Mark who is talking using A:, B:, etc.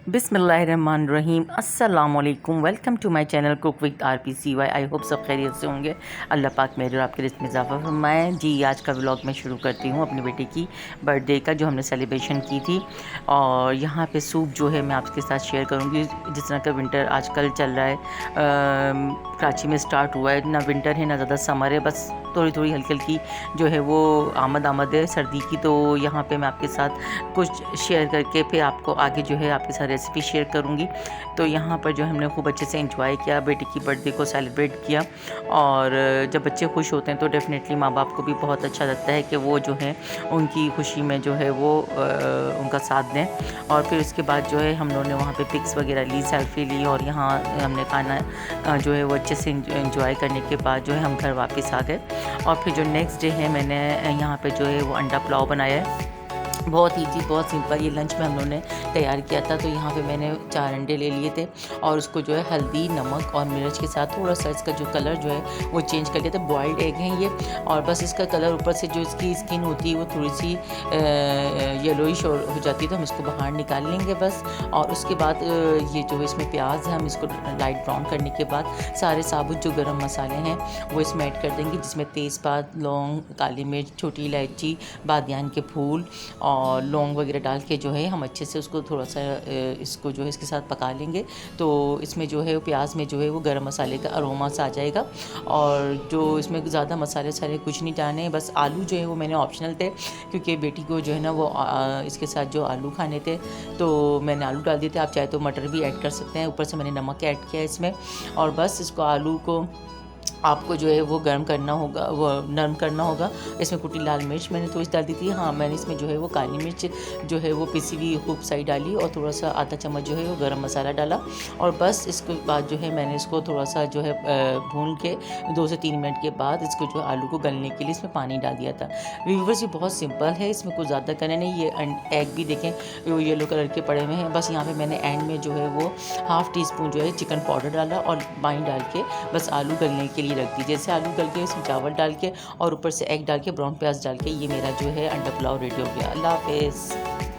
A: बिस्मिल्लाहिर्रहमानिर्रहीम अस्सलाम वालेकुम। Welcome to my channel cook with RPCY। I hope सब खैरियत से होंगे। अल्लाह पाक मेरे और आपके रिज़्क़ में इज़ाफ़ा फरमाए। जी, आज का व्लॉग मैं शुरू करती हूँ अपनी बेटी की बर्थडे का, जो हमने सेलिब्रेशन की थी। और यहाँ पे सूप जो है मैं आपके साथ शेयर करूँगी। जिस तरह का विंटर आजकल चल रहा है, कराची में स्टार्ट हुआ है, ना विंटर है ना ज़्यादा समर है, बस थोड़ी थोड़ी हल्की हल्की जो है वो आमद है सर्दी की। तो यहाँ पे मैं आपके साथ कुछ शेयर करके फिर आपको आगे जो है आपके साथ रेसिपी शेयर करूँगी। तो यहाँ पर जो हमने खूब अच्छे से एंजॉय किया, बेटी की बर्थडे को सेलिब्रेट किया। और जब बच्चे खुश होते हैं तो डेफ़िनेटली माँ बाप को भी बहुत अच्छा लगता है कि वो जो है उनकी खुशी में जो है वो उनका साथ दें। और फिर उसके बाद जो है हम लोगों ने वहाँ पे पिक्स वगैरह ली, सेल्फी ली, और यहाँ हमने खाना जो है वो अच्छे से एंजॉय करने के बाद जो है हम घर वापस आ गए। और फिर जो नेक्स्ट डे है मैंने यहाँ पे जो है वो अंडा पुलाव बनाया है। बहुत ईजी, बहुत सिंपल, ये लंच में हम लोगों ने तैयार किया था। तो यहाँ पे मैंने 4 अंडे ले लिए थे और उसको जो है हल्दी, नमक और मिर्च के साथ थोड़ा सा इसका जो कलर जो है वो चेंज कर लिया था। बॉइल्ड एग हैं ये, और बस इसका कलर ऊपर से जो इसकी स्किन होती है वो थोड़ी सी येलोइश हो जाती है, तो हम इसको बाहर निकाल लेंगे बस। और उसके बाद ये जो है इसमें प्याज है, हम इसको लाइट ब्राउन करने के बाद सारे साबुत जो गरम मसाले हैं वो इसमें ऐड कर देंगे, जिसमें तेज़पात, लौंग, काली मिर्च, छोटी इलायची, बादियान के फूल और लौंग वगैरह डाल के जो है हम अच्छे से उसको थोड़ा सा इसको जो है इसके साथ पका लेंगे। तो इसमें जो है प्याज में जो है वो गरम मसाले का अरोमा सा आ जाएगा। और जो इसमें ज़्यादा मसाले सारे कुछ नहीं डालने, बस आलू जो है वो मैंने ऑप्शनल थे, क्योंकि बेटी को जो है ना वो इसके साथ जो आलू खाने थे तो मैंने आलू डाल दिए थे। आप चाहे तो मटर भी ऐड कर सकते हैं। ऊपर से मैंने नमक ऐड किया इसमें, और बस इसको आलू को आपको जो है वो गर्म करना होगा, वो नरम करना होगा। इसमें कुटी लाल मिर्च मैंने थोड़ी सी डाल दी थी। हाँ, मैंने इसमें जो है वो काली मिर्च जो है वो पिसी हुई खूब सारी डाली, और थोड़ा सा आधा चम्मच जो है वो गरम मसाला डाला। और बस इसके बाद जो है मैंने इसको थोड़ा सा जो है भून के 2 से 3 मिनट के बाद इसको जो आलू को गलने के लिए इसमें पानी डाल दिया था। व्यूअर्स, ये बहुत सिंपल है, इसमें कुछ ज़्यादा करना नहीं। ये एग भी देखें वो येलो कलर के पड़े हुए हैं। बस यहाँ पर मैंने एंड में जो है वो ½ टीस्पून जो है चिकन पाउडर डाला और पानी डाल के बस आलू गलने के लिए रख दी। जैसे आलू गल के इसमें चावल डाल के और ऊपर से एग डाल के ब्राउन प्याज डाल के ये मेरा जो है अंडा पुलाव रेडी हो गया। अल्लाह हाफ़िज़।